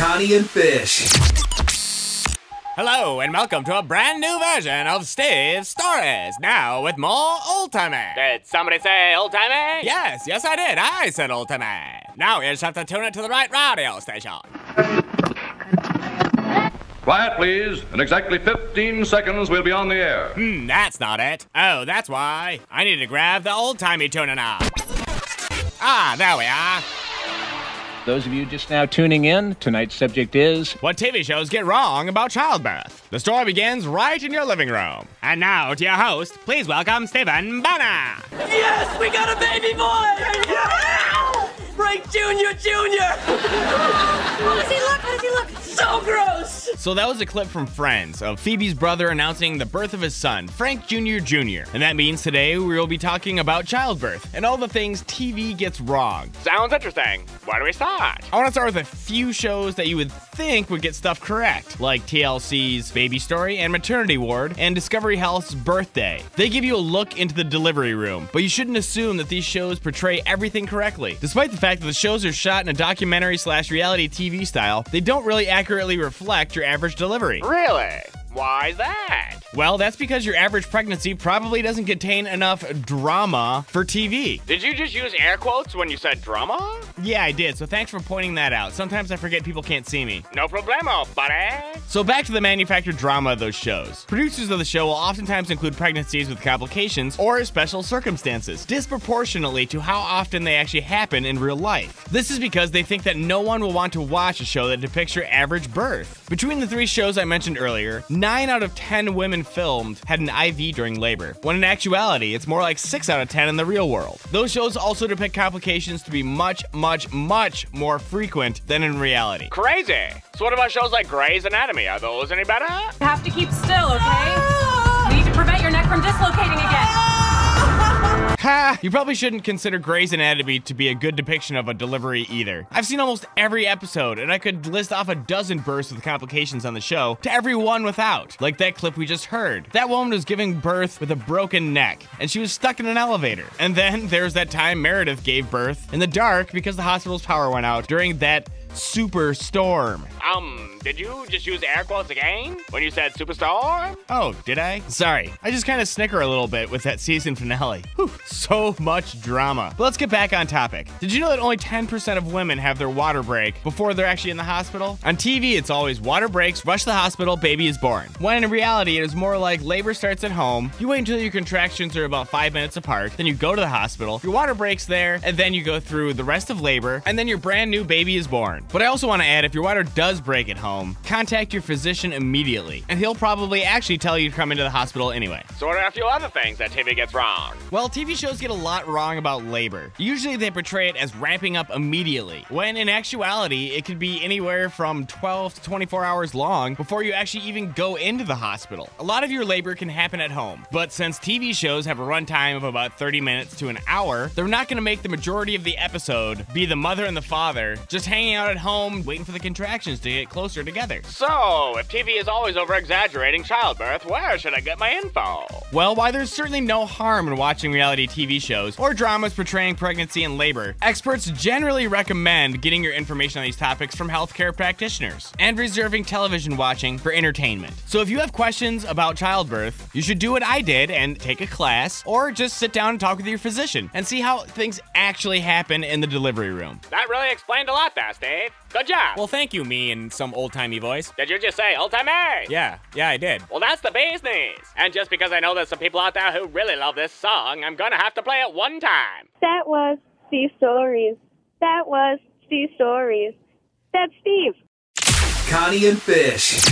Connie and Fish. Hello and welcome to a brand new version of Steve's Stories, now with more old-timey. Did somebody say old-timey? Yes, I did. I said old-timey. Now you just have to tune it to the right radio station. Quiet, please. In exactly 15 seconds, we'll be on the air. That's not it. Oh, that's why. I need to grab the old-timey tuning up. Ah, there we are. Those of you just now tuning in, tonight's subject is... what TV shows get wrong about childbirth. The story begins right in your living room. And now to your host, please welcome Stephen Banner. Yes, we got a baby boy! Yeah! Frank Jr. How does he look? How does he look? So gross! So that was a clip from Friends of Phoebe's brother announcing the birth of his son, Frank Jr. And that means today we will be talking about childbirth and all the things TV gets wrong. Sounds interesting. Where do we start? I want to start with a few shows that you would think would get stuff correct, like TLC's Baby Story and Maternity Ward and Discovery Health's Birthday. They give you a look into the delivery room, but you shouldn't assume that these shows portray everything correctly. Despite the fact that the shows are shot in a documentary/reality TV style, they don't really accurately reflect your average delivery. Really? Why is that? Well, that's because your average pregnancy probably doesn't contain enough drama for TV. Did you just use air quotes when you said drama? Yeah, I did, so thanks for pointing that out. Sometimes I forget people can't see me. No problemo, buddy. So back to the manufactured drama of those shows. Producers of the show will oftentimes include pregnancies with complications or special circumstances, disproportionately to how often they actually happen in real life. This is because they think that no one will want to watch a show that depicts your average birth. Between the three shows I mentioned earlier, 9 out of 10 women filmed had an IV during labor, when in actuality, it's more like 6 out of 10 in the real world. Those shows also depict complications to be much more frequent than in reality. Crazy! So what about shows like Grey's Anatomy? Are those any better? You have to keep still, okay? We need to prevent your neck from dislocating again. Ha! You probably shouldn't consider Grey's Anatomy to be a good depiction of a delivery either. I've seen almost every episode, and I could list off a dozen births with complications on the show to every one without. Like that clip we just heard. That woman was giving birth with a broken neck, and she was stuck in an elevator. And then there's that time Meredith gave birth in the dark because the hospital's power went out during that super storm. Did you just use air quotes again when you said superstorm? Oh, did I? Sorry. I just kind of snicker a little bit with that season finale. Whew, so much drama. But let's get back on topic. Did you know that only 10% of women have their water break before they're actually in the hospital? On TV, it's always water breaks, rush to the hospital, baby is born. When in reality, it is more like labor starts at home, you wait until your contractions are about 5 minutes apart, then you go to the hospital, your water breaks there, and then you go through the rest of labor, and then your brand new baby is born. But I also want to add, if your water does break at home, contact your physician immediately, and he'll probably actually tell you to come into the hospital anyway. So what are a few other things that TV gets wrong? Well, TV shows get a lot wrong about labor. Usually they portray it as ramping up immediately, when in actuality, it could be anywhere from 12 to 24 hours long before you actually even go into the hospital. A lot of your labor can happen at home, but since TV shows have a runtime of about 30 minutes to an hour, they're not going to make the majority of the episode be the mother and the father just hanging out at home waiting for the contractions to get closer together. So, if TV is always over-exaggerating childbirth, where should I get my info? Well, while there's certainly no harm in watching reality TV shows or dramas portraying pregnancy and labor, experts generally recommend getting your information on these topics from healthcare practitioners and reserving television watching for entertainment. So if you have questions about childbirth, you should do what I did and take a class, or just sit down and talk with your physician and see how things actually happen in the delivery room. That really explained a lot there, Steve. Good job. Well, thank you, me in some old-timey voice. Did you just say old-timey? Yeah, I did. Well, that's the business. And just because I know there's some people out there who really love this song, I'm gonna have to play it one time. That was Steve Stories. That was Steve Stories. That's Steve. Connie and Fish.